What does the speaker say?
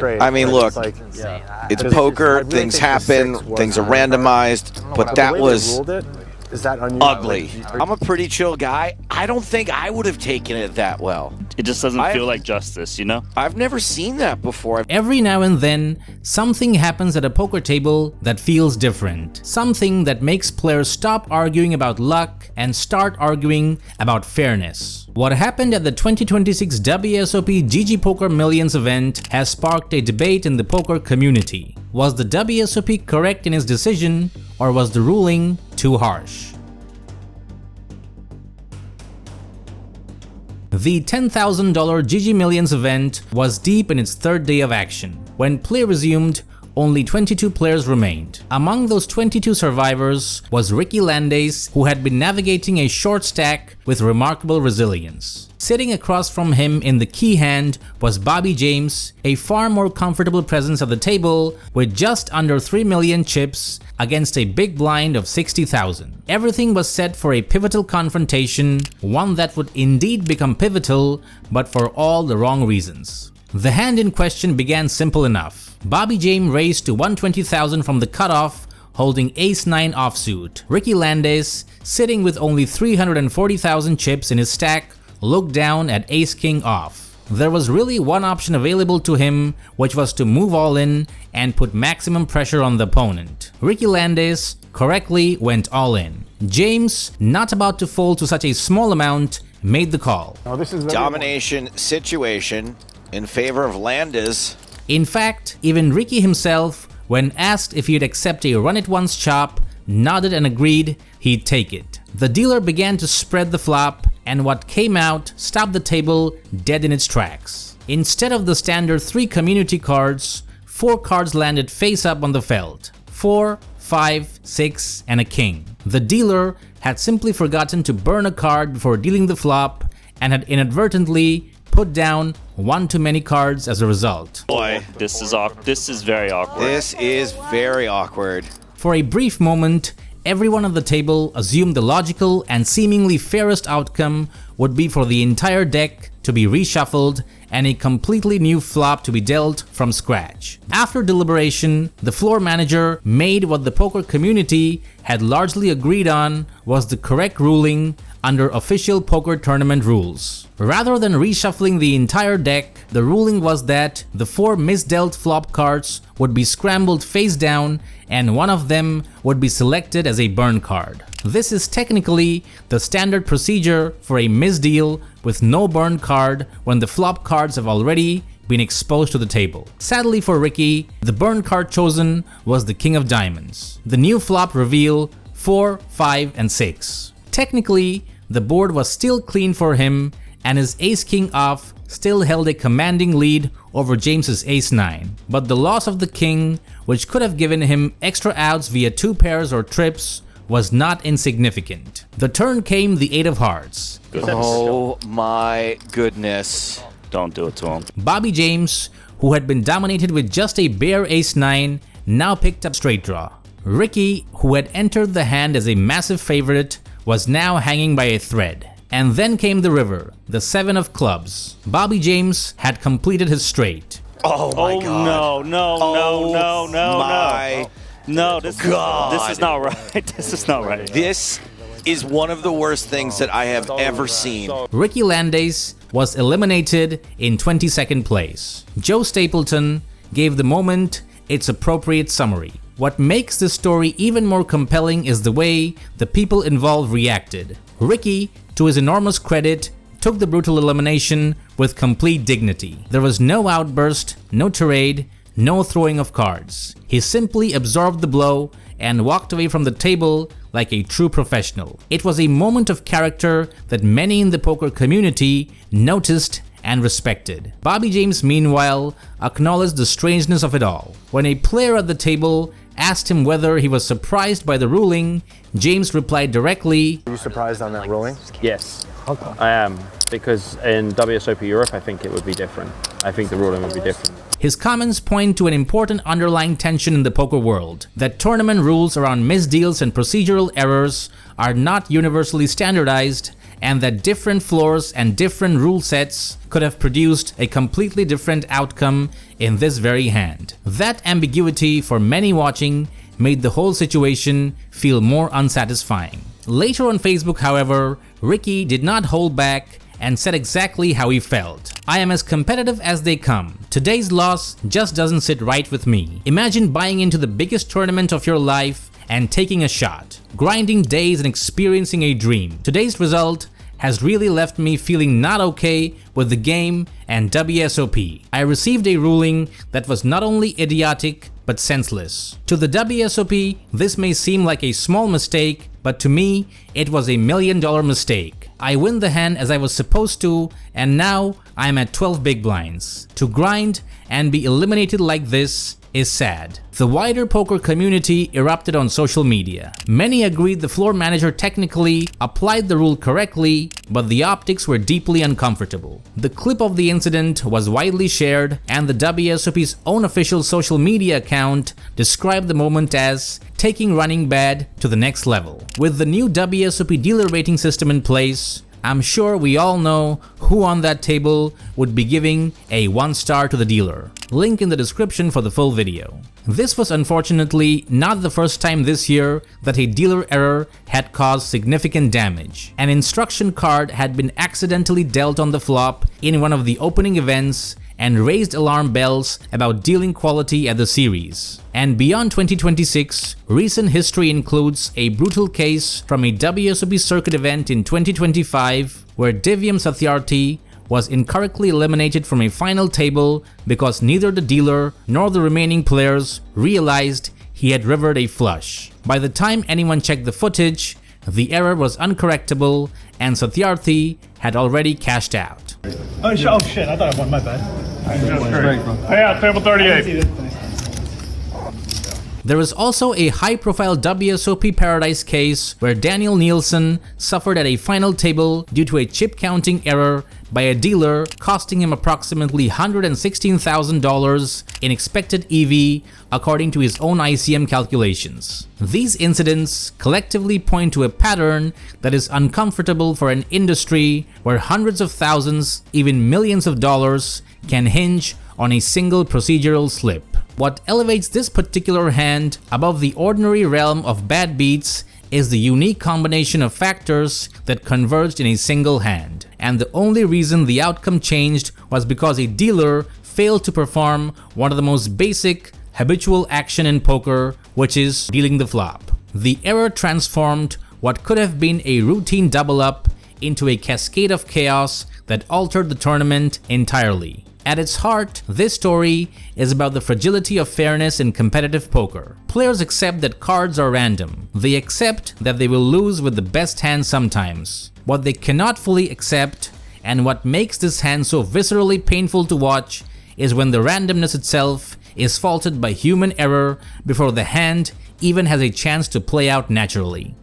I mean, look, it's poker, things happen, things are randomized, but that was ugly. I'm a pretty chill guy. I don't think I would have taken it that well. It just doesn't feel like justice, you know? I've never seen that before. Every now and then, something happens at a poker table that feels different. Something that makes players stop arguing about luck and start arguing about fairness. What happened at the 2026 WSOP GGMillions event has sparked a debate in the poker community. Was the WSOP correct in his decision, or was the ruling too harsh? The $10,000 GGMillions event was deep in its third day of action. When play resumed, only 22 players remained. Among those 22 survivors was Ricky Landais, who had been navigating a short stack with remarkable resilience. Sitting across from him in the key hand was Bobby James, a far more comfortable presence at the table with just under 3 million chips against a big blind of 60,000. Everything was set for a pivotal confrontation, one that would indeed become pivotal, but for all the wrong reasons. The hand in question began simple enough. Bobby James raised to 120,000 from the cutoff, holding ace-9 offsuit. Ricky Landais, sitting with only 340,000 chips in his stack, looked down at ace-king off. There was really one option available to him, which was to move all in and put maximum pressure on the opponent. Ricky Landais correctly went all in. James, not about to fold to such a small amount, made the call. Domination situation in favor of Landais. In fact, even Ricky himself, when asked if he'd accept a run-it-once chop, nodded and agreed he'd take it. The dealer began to spread the flop, and what came out stopped the table dead in its tracks. Instead of the standard 3 community cards, 4 cards landed face up on the felt. 4, 5, 6, and a king. The dealer had simply forgotten to burn a card before dealing the flop and had inadvertently put down one too many cards as a result. Boy, this is very awkward. This is very awkward. For a brief moment, everyone at the table assumed the logical and seemingly fairest outcome would be for the entire deck to be reshuffled and a completely new flop to be dealt from scratch. After deliberation, the floor manager made what the poker community had largely agreed on was the correct ruling under official poker tournament rules. Rather than reshuffling the entire deck, the ruling was that the 4 misdealt flop cards would be scrambled face down and one of them would be selected as a burn card. This is technically the standard procedure for a misdeal with no burn card when the flop cards have already been exposed to the table. Sadly for Ricky, the burn card chosen was the King of Diamonds. The new flop reveal 4, 5, and 6. Technically, the board was still clean for him and his ace-king off still held a commanding lead over James's ace-9. But the loss of the king, which could have given him extra outs via 2 pairs or trips, was not insignificant. The turn came the 8 of hearts. Oh my goodness. Don't do it to him. Bobby James, who had been dominated with just a bare ace-9, now picked up straight draw. Ricky, who had entered the hand as a massive favorite, was now hanging by a thread. And then came the river, the 7 of clubs. Bobby James had completed his straight. Oh my god. No, this is not right. This is not right. This is one of the worst things that I have ever seen. Ricky Landais was eliminated in 22nd place. Joe Stapleton gave the moment its appropriate summary. What makes this story even more compelling is the way the people involved reacted. Ricky, to his enormous credit, took the brutal elimination with complete dignity. There was no outburst, no tirade, no throwing of cards. He simply absorbed the blow and walked away from the table like a true professional. It was a moment of character that many in the poker community noticed and respected. Bobby James, meanwhile, acknowledged the strangeness of it all. When a player at the table asked him whether he was surprised by the ruling, James replied directly, Are you surprised on that ruling? Yes, I am, because in WSOP Europe I think it would be different. I think the ruling would be different. His comments point to an important underlying tension in the poker world, that tournament rules around misdeals and procedural errors are not universally standardized and that different floors and different rule sets could have produced a completely different outcome in this very hand. That ambiguity for many watching made the whole situation feel more unsatisfying. Later on Facebook, however, Ricky did not hold back and said exactly how he felt. I am as competitive as they come. Today's loss just doesn't sit right with me. Imagine buying into the biggest tournament of your life and taking a shot, grinding days and experiencing a dream. Today's result has really left me feeling not okay with the game and WSOP. I received a ruling that was not only idiotic but senseless. To the WSOP, this may seem like a small mistake, but to me, it was $1 million mistake. I win the hand as I was supposed to, and now I am at 12 big blinds. To grind and be eliminated like this is sad. The wider poker community erupted on social media. Many agreed the floor manager technically applied the rule correctly, but the optics were deeply uncomfortable. The clip of the incident was widely shared, and the WSOP's own official social media account described the moment as taking running bad to the next level. With the new WSOP dealer rating system in place, I'm sure we all know who on that table would be giving a 1-star to the dealer. Link in the description for the full video. This was unfortunately not the first time this year that a dealer error had caused significant damage. An instruction card had been accidentally dealt on the flop in one of the opening events and raised alarm bells about dealing quality at the series. And beyond 2026, recent history includes a brutal case from a WSOP circuit event in 2025 where Divyam Satyarthi was incorrectly eliminated from a final table because neither the dealer nor the remaining players realized he had rivered a flush. By the time anyone checked the footage, the error was uncorrectable and Satyarthi had already cashed out. Oh shit, I thought I won, my bad. Yeah, table 38. There was also a high-profile WSOP Paradise case where Daniel Nielsen suffered at a final table due to a chip counting error by a dealer, costing him approximately $116,000 in expected EV according to his own ICM calculations. These incidents collectively point to a pattern that is uncomfortable for an industry where hundreds of thousands, even millions of dollars can hinge on a single procedural slip. What elevates this particular hand above the ordinary realm of bad beats is the unique combination of factors that converged in a single hand. And the only reason the outcome changed was because a dealer failed to perform one of the most basic, habitual action in poker, which is dealing the flop. The error transformed what could have been a routine double-up into a cascade of chaos that altered the tournament entirely. At its heart, this story is about the fragility of fairness in competitive poker. Players accept that cards are random. They accept that they will lose with the best hand sometimes. What they cannot fully accept, and what makes this hand so viscerally painful to watch, is when the randomness itself is faulted by human error before the hand even has a chance to play out naturally.